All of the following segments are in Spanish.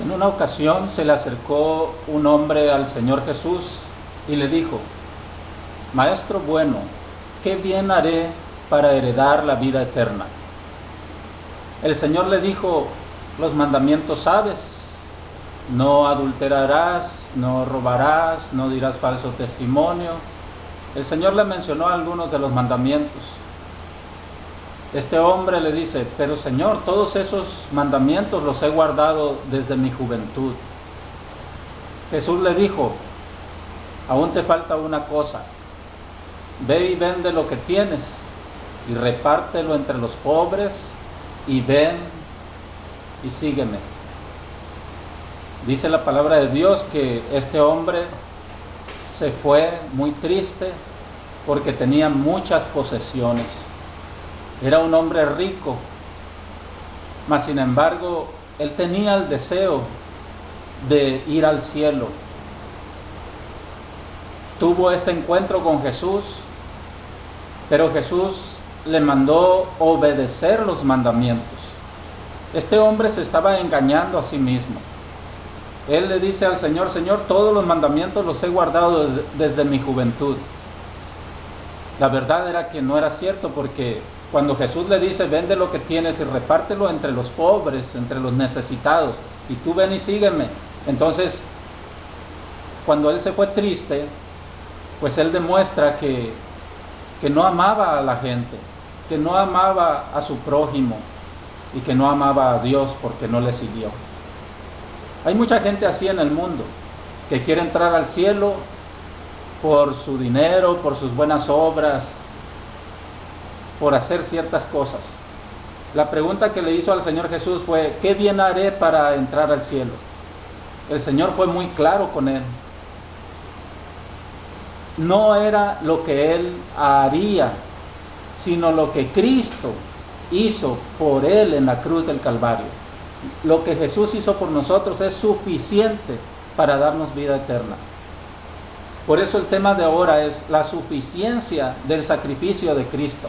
En una ocasión se le acercó un hombre al Señor Jesús y le dijo: Maestro bueno, ¿qué bien haré para heredar la vida eterna? El Señor le dijo: los mandamientos sabes: no adulterarás, no robarás, no dirás falso testimonio. El Señor le mencionó algunos de los mandamientos. Este hombre le dice: pero Señor, todos esos mandamientos los he guardado desde mi juventud. Jesús le dijo: aún te falta una cosa. Ve y vende lo que tienes y repártelo entre los pobres, y ven y sígueme. Dice la palabra de Dios que este hombre se fue muy triste porque tenía muchas posesiones. Era un hombre rico, mas sin embargo él tenía el deseo de ir al cielo. Tuvo este encuentro con Jesús, pero Jesús le mandó obedecer los mandamientos. Este hombre se estaba engañando a sí mismo. Él le dice al Señor: Señor, todos los mandamientos los he guardado desde mi juventud. La verdad era que no era cierto, porque cuando Jesús le dice: vende lo que tienes y repártelo entre los pobres, entre los necesitados, y tú ven y sígueme. Entonces, cuando él se fue triste, pues él demuestra que no amaba a la gente, que no amaba a su prójimo y que no amaba a Dios porque no le siguió. Hay mucha gente así en el mundo, que quiere entrar al cielo por su dinero, por sus buenas obras, por hacer ciertas cosas. La pregunta que le hizo al Señor Jesús fue: ¿qué bien haré para entrar al cielo? El Señor fue muy claro con él. No era lo que él haría, sino lo que Cristo hizo por él en la cruz del Calvario. Lo que Jesús hizo por nosotros es suficiente para darnos vida eterna. Por eso el tema de ahora es la suficiencia del sacrificio de Cristo.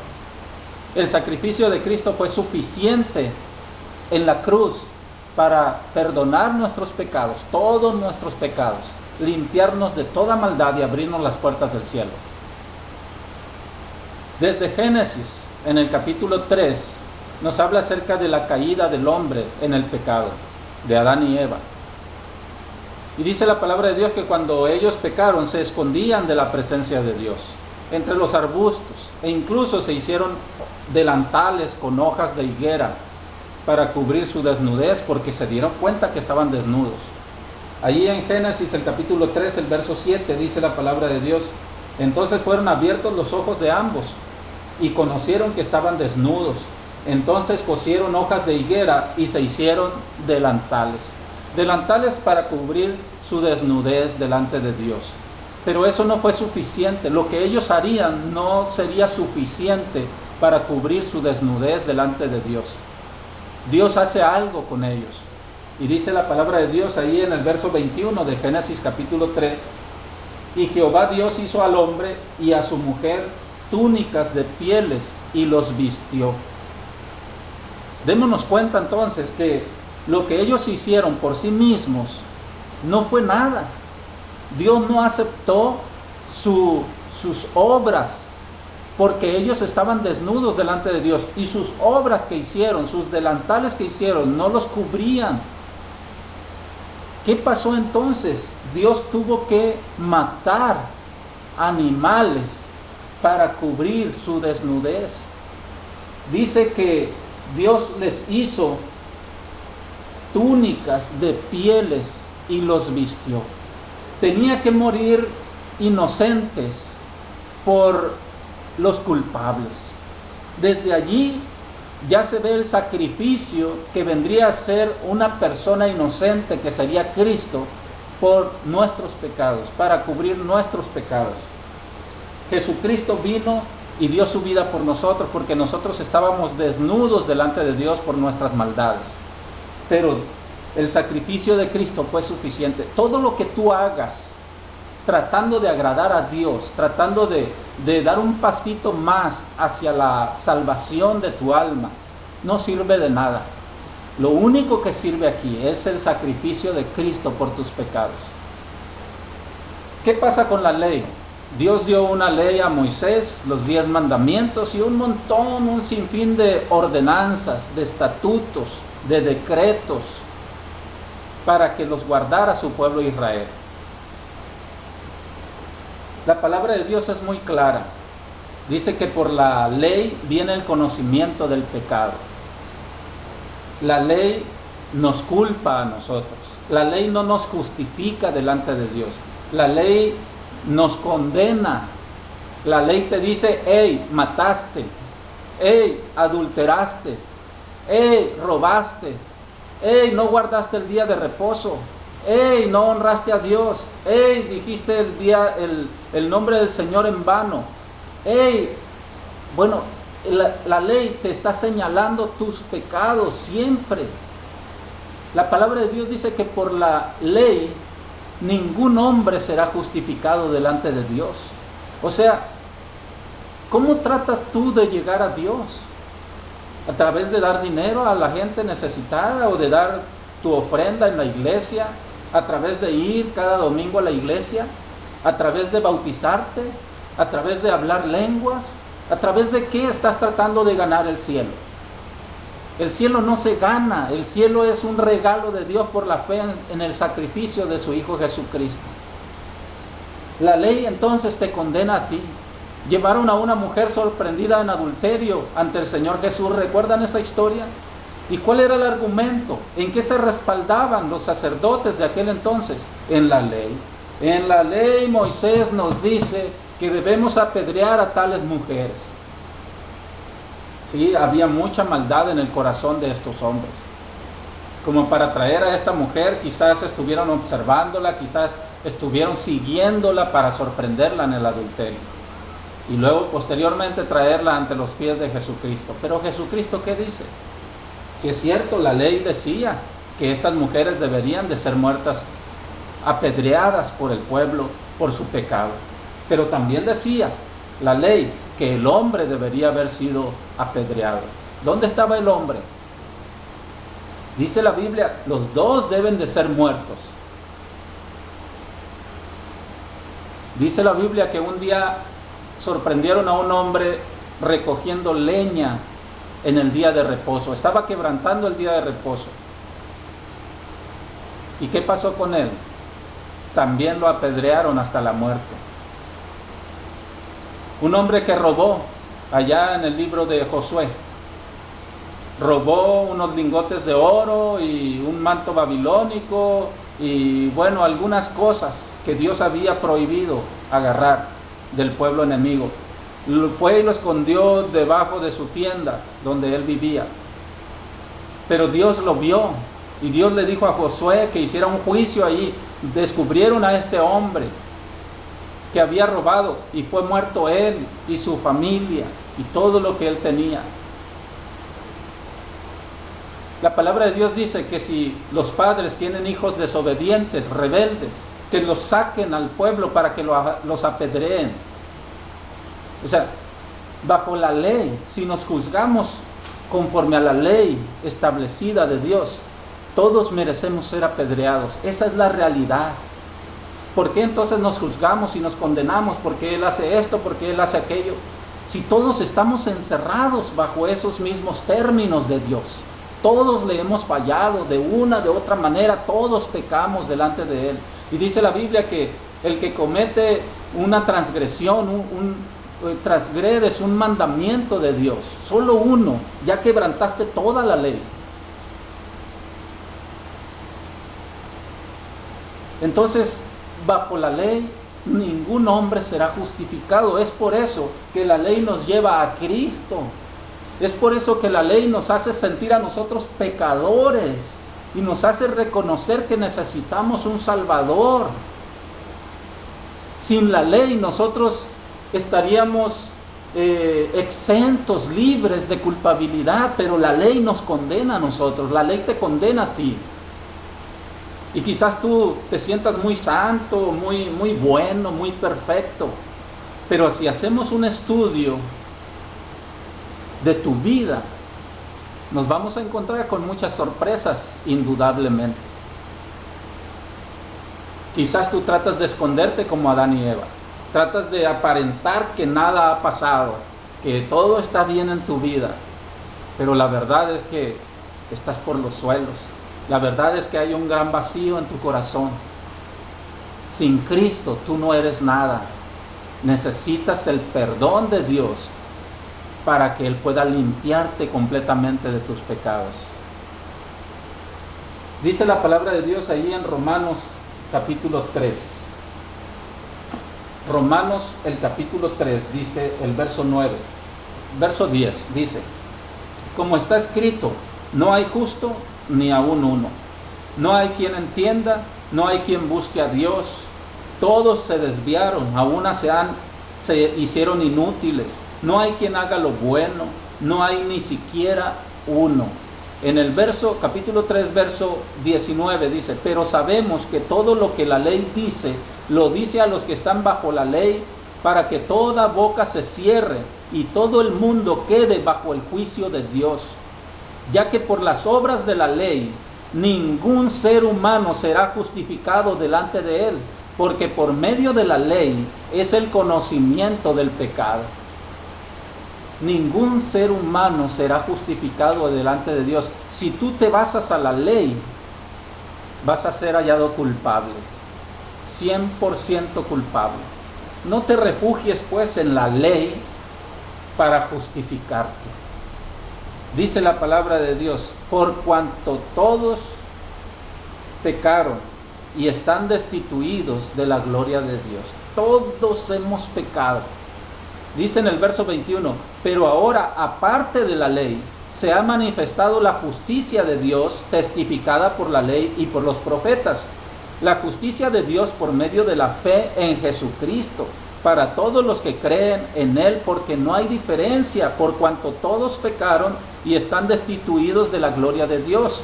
El sacrificio de Cristo fue suficiente en la cruz para perdonar nuestros pecados, todos nuestros pecados, limpiarnos de toda maldad y abrirnos las puertas del cielo. Desde Génesis, en el capítulo 3, nos habla acerca de la caída del hombre en el pecado, de Adán y Eva. Y dice la palabra de Dios que cuando ellos pecaron, se escondían de la presencia de Dios entre los arbustos, e incluso se hicieron delantales con hojas de higuera para cubrir su desnudez, porque se dieron cuenta que estaban desnudos. Allí en Génesis, el capítulo 3, el verso 7, dice la palabra de Dios: entonces fueron abiertos los ojos de ambos y conocieron que estaban desnudos. Entonces cosieron hojas de higuera y se hicieron delantales. Delantales para cubrir su desnudez delante de Dios. Pero eso no fue suficiente. Lo que ellos harían no sería suficiente para cubrir su desnudez delante de Dios. Dios hace algo con ellos. Y dice la palabra de Dios ahí en el verso 21 de Génesis capítulo 3: y Jehová Dios hizo al hombre y a su mujer túnicas de pieles y los vistió. Démonos cuenta entonces que lo que ellos hicieron por sí mismos no fue nada. Dios no aceptó sus obras, porque ellos estaban desnudos delante de Dios, y sus obras que hicieron, sus delantales que hicieron, no los cubrían. ¿Qué pasó entonces? Dios tuvo que matar animales para cubrir su desnudez. Dice que Dios les hizo túnicas de pieles y los vistió. Tenía que morir inocentes por los culpables. Desde allí ya se ve el sacrificio que vendría a ser una persona inocente, que sería Cristo, por nuestros pecados, para cubrir nuestros pecados. Jesucristo vino y dio su vida por nosotros, porque nosotros estábamos desnudos delante de Dios por nuestras maldades. Pero el sacrificio de Cristo fue suficiente. Todo lo que tú hagas tratando de agradar a Dios, tratando de dar un pasito más hacia la salvación de tu alma, no sirve de nada. Lo único que sirve aquí es el sacrificio de Cristo por tus pecados. ¿Qué pasa con la ley? Dios dio una ley a Moisés, los 10 mandamientos y un montón, un sinfín de ordenanzas, de estatutos, de decretos, para que los guardara su pueblo Israel. La palabra de Dios es muy clara. Dice que por la ley viene el conocimiento del pecado. La ley nos culpa a nosotros. La ley no nos justifica delante de Dios. La ley nos condena. La ley te dice, hey, mataste, hey, adulteraste, hey, robaste, hey, no guardaste el día de reposo, hey, no honraste a Dios, hey, dijiste el nombre del Señor en vano, hey. Bueno, la ley te está señalando tus pecados siempre. La palabra de Dios dice que por la ley ningún hombre será justificado delante de Dios. O sea, ¿cómo tratas tú de llegar a Dios? ¿A través de dar dinero a la gente necesitada o de dar tu ofrenda en la iglesia? ¿A través de ir cada domingo a la iglesia? ¿A través de bautizarte? ¿A través de hablar lenguas? ¿A través de qué estás tratando de ganar el cielo? El cielo no se gana, el cielo es un regalo de Dios por la fe en el sacrificio de su Hijo Jesucristo. La ley entonces te condena a ti. Llevaron a una mujer sorprendida en adulterio ante el Señor Jesús. ¿Recuerdan esa historia? ¿Y cuál era el argumento? ¿En qué se respaldaban los sacerdotes de aquel entonces? En la ley. En la ley Moisés nos dice que debemos apedrear a tales mujeres. Sí, había mucha maldad en el corazón de estos hombres. Como para traer a esta mujer, quizás estuvieron observándola, quizás estuvieron siguiéndola para sorprenderla en el adulterio. Y luego posteriormente traerla ante los pies de Jesucristo. Pero Jesucristo, ¿qué dice? Si es cierto, la ley decía que estas mujeres deberían de ser muertas, apedreadas por el pueblo por su pecado. Pero también decía la ley que el hombre debería haber sido apedreado. ¿Dónde estaba el hombre? Dice la Biblia, los dos deben de ser muertos. Dice la Biblia que un día sorprendieron a un hombre recogiendo leña en el día de reposo. Estaba quebrantando el día de reposo. ¿Y qué pasó con él? También lo apedrearon hasta la muerte. Un hombre que robó, allá en el libro de Josué, robó unos lingotes de oro y un manto babilónico y bueno, algunas cosas que Dios había prohibido agarrar del pueblo enemigo. Fue y lo escondió debajo de su tienda donde él vivía. Pero Dios lo vio y Dios le dijo a Josué que hiciera un juicio ahí. Descubrieron a este hombre que había robado y fue muerto él y su familia y todo lo que él tenía. La palabra de Dios dice que si los padres tienen hijos desobedientes, rebeldes, que los saquen al pueblo para que los apedreen. O sea, bajo la ley, si nos juzgamos conforme a la ley establecida de Dios, todos merecemos ser apedreados. Esa es la realidad. ¿Por qué entonces nos juzgamos y nos condenamos? ¿Por qué él hace esto? ¿Por qué él hace aquello? Si todos estamos encerrados bajo esos mismos términos de Dios. Todos le hemos fallado de una, de otra manera. Todos pecamos delante de Él. Y dice la Biblia que el que comete una transgresión, transgredes un mandamiento de Dios, solo uno, ya quebrantaste toda la ley. Entonces, bajo la ley, ningún hombre será justificado. Es por eso que la ley nos lleva a Cristo. Es por eso que la ley nos hace sentir a nosotros pecadores y nos hace reconocer que necesitamos un Salvador. Sin la ley nosotros estaríamos exentos, libres de culpabilidad, pero la ley nos condena a nosotros, la ley te condena a ti. Y quizás tú te sientas muy santo, muy bueno, muy perfecto, pero si hacemos un estudio de tu vida, nos vamos a encontrar con muchas sorpresas, indudablemente. Quizás tú tratas de esconderte como Adán y Eva. Tratas de aparentar que nada ha pasado, que todo está bien en tu vida. Pero la verdad es que estás por los suelos. La verdad es que hay un gran vacío en tu corazón. Sin Cristo tú no eres nada. Necesitas el perdón de Dios para que Él pueda limpiarte completamente de tus pecados. Dice la palabra de Dios ahí en Romanos capítulo 3. Romanos el capítulo 3 dice el verso 9. Verso 10 dice: como está escrito, no hay justo ni aun uno. No hay quien entienda, no hay quien busque a Dios. Todos se desviaron, a una se hicieron inútiles. No hay quien haga lo bueno, no hay ni siquiera uno. En el capítulo 3, verso 19 dice: pero sabemos que todo lo que la ley dice, lo dice a los que están bajo la ley, para que toda boca se cierre y todo el mundo quede bajo el juicio de Dios. Ya que por las obras de la ley, ningún ser humano será justificado delante de Él, porque por medio de la ley es el conocimiento del pecado. Ningún ser humano será justificado delante de Dios. Si tú te basas a la ley, vas a ser hallado culpable, 100% culpable. No te refugies pues en la ley para justificarte. Dice la palabra de Dios: por cuanto todos pecaron y están destituidos de la gloria de Dios. Todos hemos pecado. Dice en el verso 21: pero ahora, aparte de la ley, se ha manifestado la justicia de Dios, testificada por la ley y por los profetas. La justicia de Dios por medio de la fe en Jesucristo, para todos los que creen en Él, porque no hay diferencia, por cuanto todos pecaron y están destituidos de la gloria de Dios,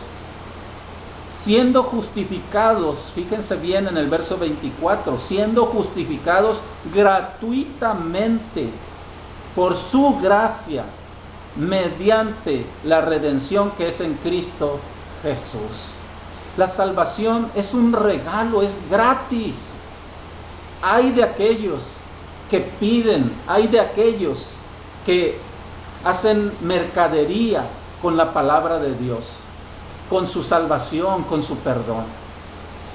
siendo justificados, fíjense bien en el verso 24, siendo justificados gratuitamente por su gracia, mediante la redención que es en Cristo Jesús. La salvación es un regalo, es gratis. Hay de aquellos que piden, hay de aquellos que hacen mercadería con la palabra de Dios, con su salvación, con su perdón,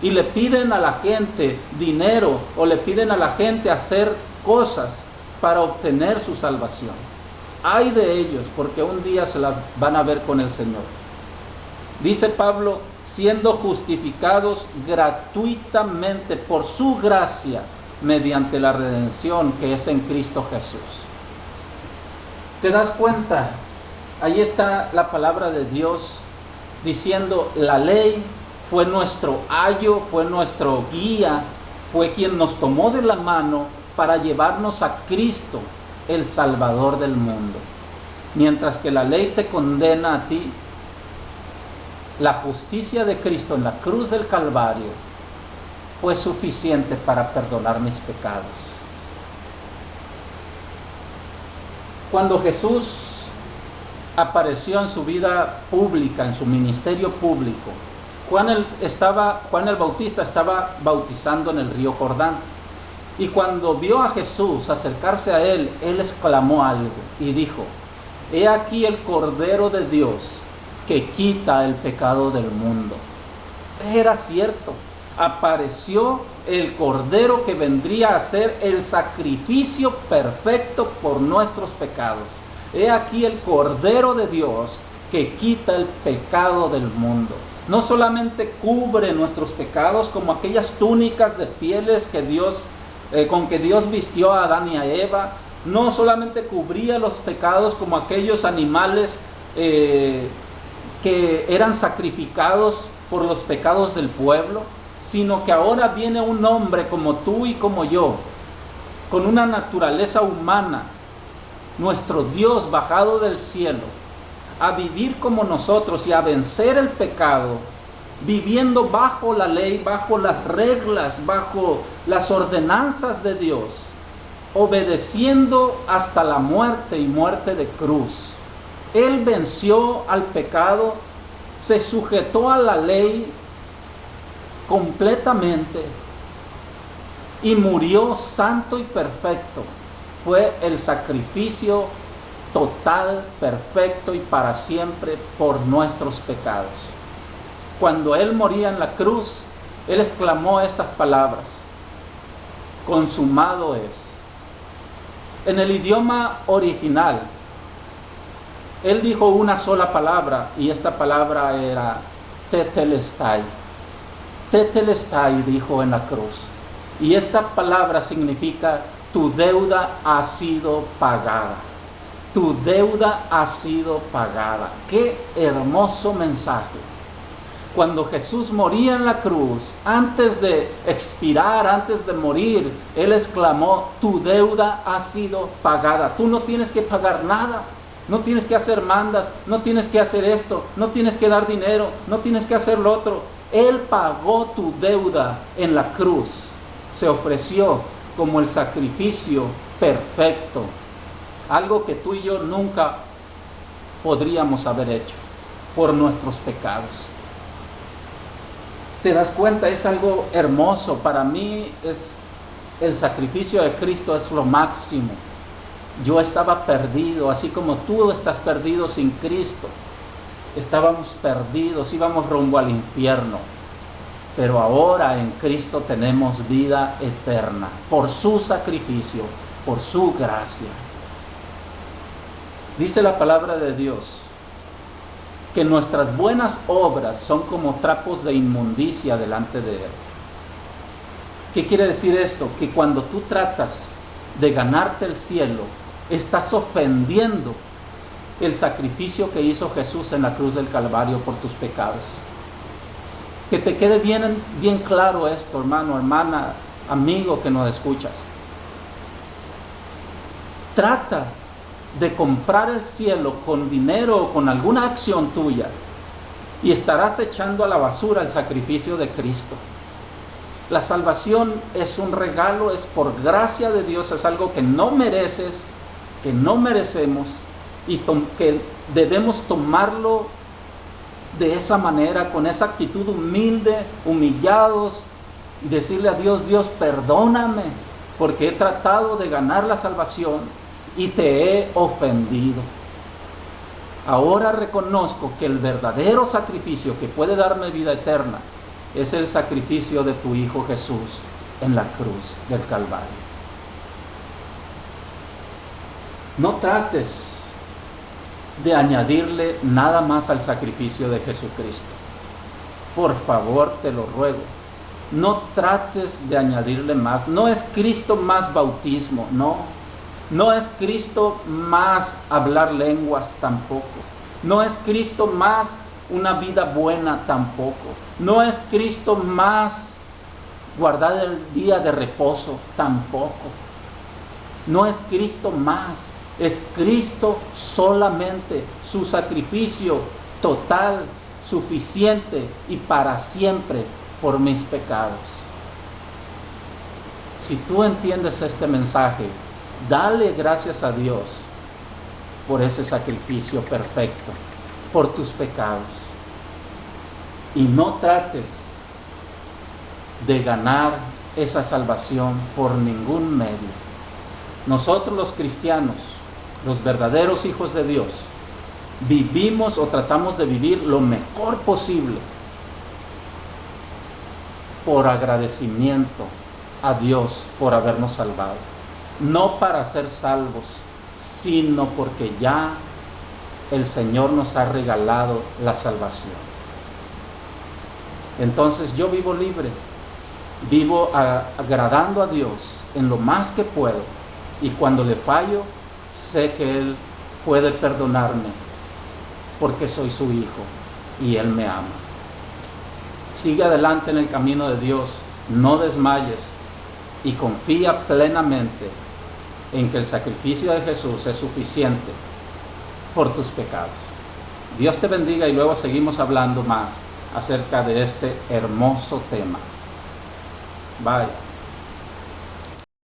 y le piden a la gente dinero o le piden a la gente hacer cosas para obtener su salvación. Hay de ellos, porque un día se la van a ver con el Señor. Dice Pablo: siendo justificados gratuitamente por su gracia, mediante la redención que es en Cristo Jesús. ¿Te das cuenta? Ahí está la palabra de Dios diciendo: la ley fue nuestro ayo, fue nuestro guía, fue quien nos tomó de la mano para llevarnos a Cristo, el Salvador del mundo. Mientras que la ley te condena a ti, la justicia de Cristo en la cruz del Calvario fue suficiente para perdonar mis pecados. Cuando Jesús apareció en su vida pública, en su ministerio público, Juan el Bautista estaba bautizando en el río Jordán. Y cuando vio a Jesús acercarse a él, él exclamó algo y dijo: he aquí el Cordero de Dios que quita el pecado del mundo. Era cierto, apareció el Cordero que vendría a ser el sacrificio perfecto por nuestros pecados. He aquí el Cordero de Dios que quita el pecado del mundo. No solamente cubre nuestros pecados como aquellas túnicas de pieles que con que Dios vistió a Adán y a Eva. No solamente cubría los pecados como aquellos animales que eran sacrificados por los pecados del pueblo, sino que ahora viene un hombre como tú y como yo, con una naturaleza humana, nuestro Dios bajado del cielo, a vivir como nosotros y a vencer el pecado, viviendo bajo la ley, bajo las reglas, bajo las ordenanzas de Dios, obedeciendo hasta la muerte y muerte de cruz. Él venció al pecado, se sujetó a la ley completamente y murió santo y perfecto. Fue el sacrificio total, perfecto y para siempre por nuestros pecados. Cuando Él moría en la cruz, Él exclamó estas palabras: consumado es. En el idioma original, Él dijo una sola palabra, y esta palabra era tetelestai. Tetelestai dijo en la cruz. Y esta palabra significa: tu deuda ha sido pagada. Tu deuda ha sido pagada. ¡Qué hermoso mensaje! Cuando Jesús moría en la cruz, antes de expirar, antes de morir, Él exclamó: tu deuda ha sido pagada. Tú no tienes que pagar nada. No tienes que hacer mandas, no tienes que hacer esto, no tienes que dar dinero, no tienes que hacer lo otro. Él pagó tu deuda en la cruz. Se ofreció como el sacrificio perfecto. Algo que tú y yo nunca podríamos haber hecho por nuestros pecados. ¿Te das cuenta? Es algo hermoso. Para mí el sacrificio de Cristo es lo máximo. Yo estaba perdido, así como tú estás perdido sin Cristo. Estábamos perdidos, íbamos rumbo al infierno. Pero ahora en Cristo tenemos vida eterna, por su sacrificio, por su gracia. Dice la palabra de Dios que nuestras buenas obras son como trapos de inmundicia delante de Él. ¿Qué quiere decir esto? Que cuando tú tratas de ganarte el cielo, estás ofendiendo el sacrificio que hizo Jesús en la cruz del Calvario por tus pecados. Que te quede bien claro esto, hermano, hermana, amigo que nos escuchas. Trata de comprar el cielo con dinero o con alguna acción tuya y estarás echando a la basura el sacrificio de Cristo. La salvación es un regalo, es por gracia de Dios, es algo que no mereces, que no merecemos y que debemos tomarlo de esa manera, con esa actitud humilde, humillados, y decirle a Dios: Dios, perdóname, porque he tratado de ganar la salvación y te he ofendido. Ahora reconozco que el verdadero sacrificio que puede darme vida eterna es el sacrificio de tu Hijo Jesús en la cruz del Calvario. No trates de añadirle nada más al sacrificio de Jesucristo. Por favor, te lo ruego. No trates de añadirle más. No es Cristo más bautismo, no. No es Cristo más hablar lenguas, tampoco. No es Cristo más una vida buena, tampoco. No es Cristo más guardar el día de reposo, tampoco. No es Cristo más. Es Cristo solamente, su sacrificio total, suficiente y para siempre por mis pecados. Si tú entiendes este mensaje, dale gracias a Dios por ese sacrificio perfecto, por tus pecados. Y no trates de ganar esa salvación por ningún medio. Nosotros los cristianos, los verdaderos hijos de Dios, vivimos o tratamos de vivir lo mejor posible por agradecimiento a Dios por habernos salvado. No para ser salvos, sino porque ya el Señor nos ha regalado la salvación. Entonces yo vivo libre, vivo agradando a Dios en lo más que puedo, y cuando le fallo, sé que Él puede perdonarme porque soy su hijo y Él me ama. Sigue adelante en el camino de Dios, no desmayes y confía plenamente en que el sacrificio de Jesús es suficiente por tus pecados. Dios te bendiga y luego seguimos hablando más acerca de este hermoso tema. Bye.